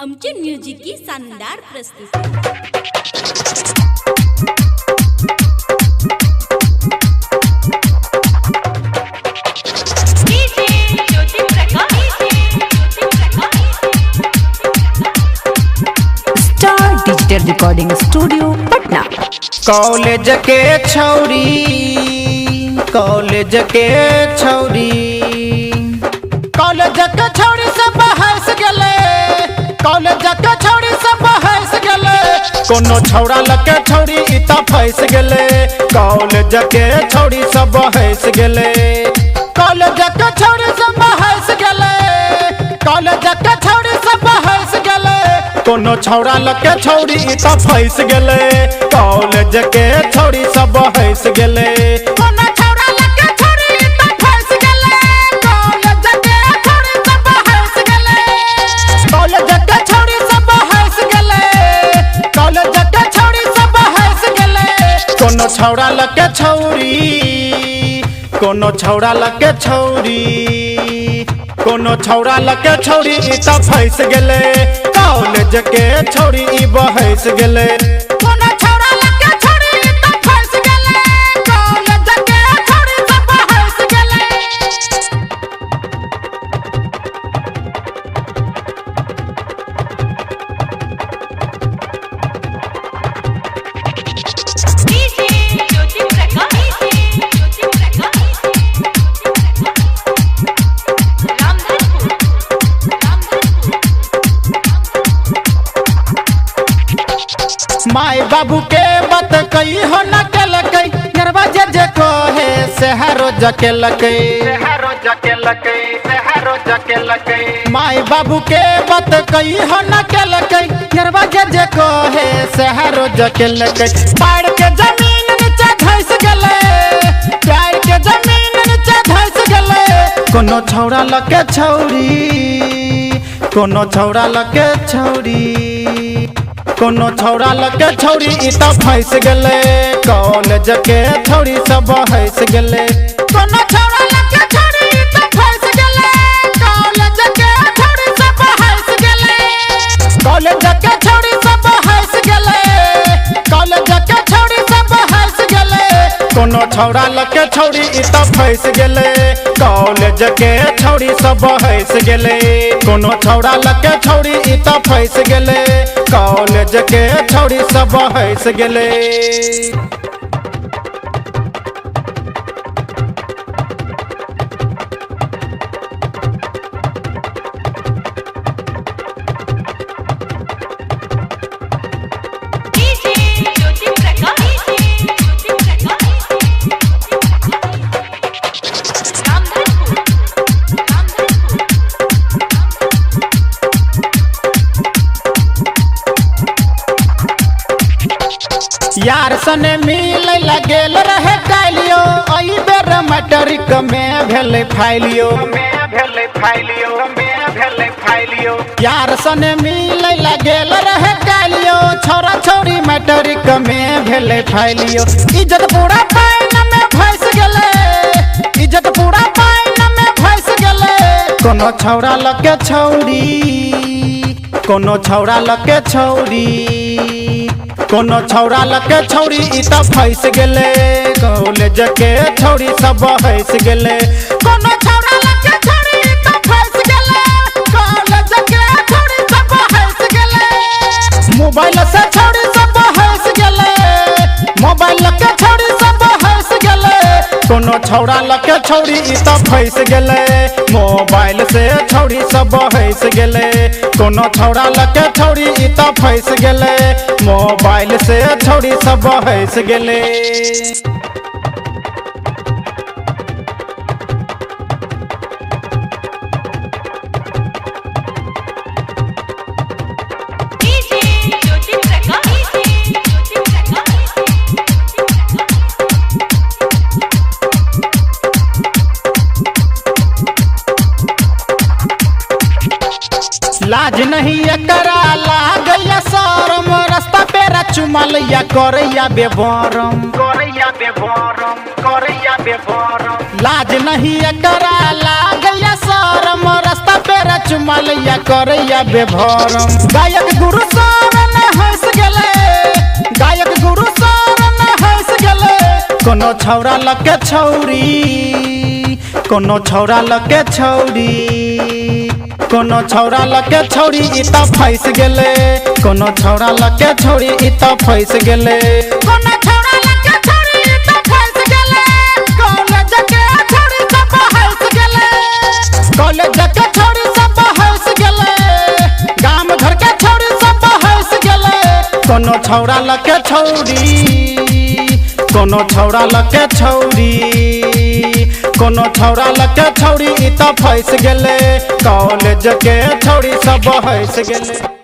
आमचे म्युझिक की शानदार प्रस्तुती। Star digital recording studio Patna. College के छौरी कॉलेज के छौरी कॉलेज के छौरी सब हंस गेले कॉलेज के छौरी सब हंस गेले कोनो छौरा लके छौरी इ त फंस गेले कॉलेज के छौरी सब हंस गेले कॉलेज के छौरी सब हंस गेले कॉलेज के छौरी सब हंस गेले कोनो छौरा लके छौरी इ त फंस गेले कॉलेज के छौरी सब हंस गेले कोनो छौरा लके छौरी इ त फंस गेले कॉलेज के छौरी सब हंस गेले कॉलेज के छौरी सब हंस गेले कॉलेज के छौरी सब हंस गेले कोनो छौरा लके छौरी कोनो छौरा लके छौरी कोनो छौरा लके छौरी इ त फंस गेले कॉलेज के छौरी इ बहस गेले कोनो छौरा लके छौरी इ त फंस गेले कॉलेज के छौरी सब बहस गेले माई बाबू के बात कई हो न केलकै गरबा जे कहे शहरो जकेलकै माई बाबू के बात कई हो न केलकै गरबा जे कहे शहरो जकेलकै पाड़ के जमीन नीचे धंस गेले प्यार के जमीन नीचे धंस गेले कोनो छौरा लके छौरी कोनो छौरा लके छौरी कोनो छौरा लके छौरी इ त फंस गेले कॉलेज के छौरी सब हंस गेले कोनो छौरा लके छौरी इ त फंस गेले कॉलेज के छौरी सब हंस गेले कॉलेज के छौरी सब हंस गेले कॉलेज के छौरी सब हंस गेले कोनो छौरा लके छौरी इ त फंस गेले कॉलेज के छौरी सब हंस गेले कोनो छौरा लके छौरी इ त फंस गेले कॉलेज के छौरी सब हंस गेले यार सने मिल लगेल रहे कालियो अई बेर मैट्रिक में भेले फाइलियो यार सने मिल लगेल रहे कालियो छोरा छोरी मैट्रिक में भेले फाइलियो इज्जत पूरा पाइन में फंस गेले इज्जत पूरा पाइन में फंस गेले कोनो छौरा लके छौरी कोनो छौरा लके छौरी कोनो छौरा लके छौरी इ त फंस गेले कॉलेज के छौरी सब हंस गेले कोनो छौरा लके छौरी इ त फंस गेले कॉलेज के छौरी सब हंस गेले मोबाइल से छौरी सब हंस गेले मोबाइल लके छौरी सब हंस गेले कोनो छौरा लके छौरी इ त फंस गेले मोबाइल से छौरी सब हंस गेले कोनो छौरा लके छौरी इ त फंस गेले मोबाइल से छौरी सब हंस गेले लाज नहीं एकरा लागैया शरम रास्ता पे चुमल या करैया बेबरम लाज नहीं एकरा लागैया शरम रास्ता पे चुमलिया करैया बेभरम गायक गुरु शरण हंस गेले गायक गुरु शरण हंस गेले कोनो छौरा लके छौरी कोनो छौरा लके छौरी कोनो छौरा लके छौरी इ त फंस गेले कोनो छौरा लके छौरी इ त फंस गेले कोनो छौरा लके छौरी इ त फंस गेले कॉलेज के छौरी सब हंस गेले कॉलेज के छौरी सब हंस गेले गांव घर के छौरी सब हंस गेले कोनो छौरा लके छौरी कोनो छौरा लके छौरी कोनो छौरा लके छौरी इ त फंस गेले कॉलेज के छौरी सब हंस गेले।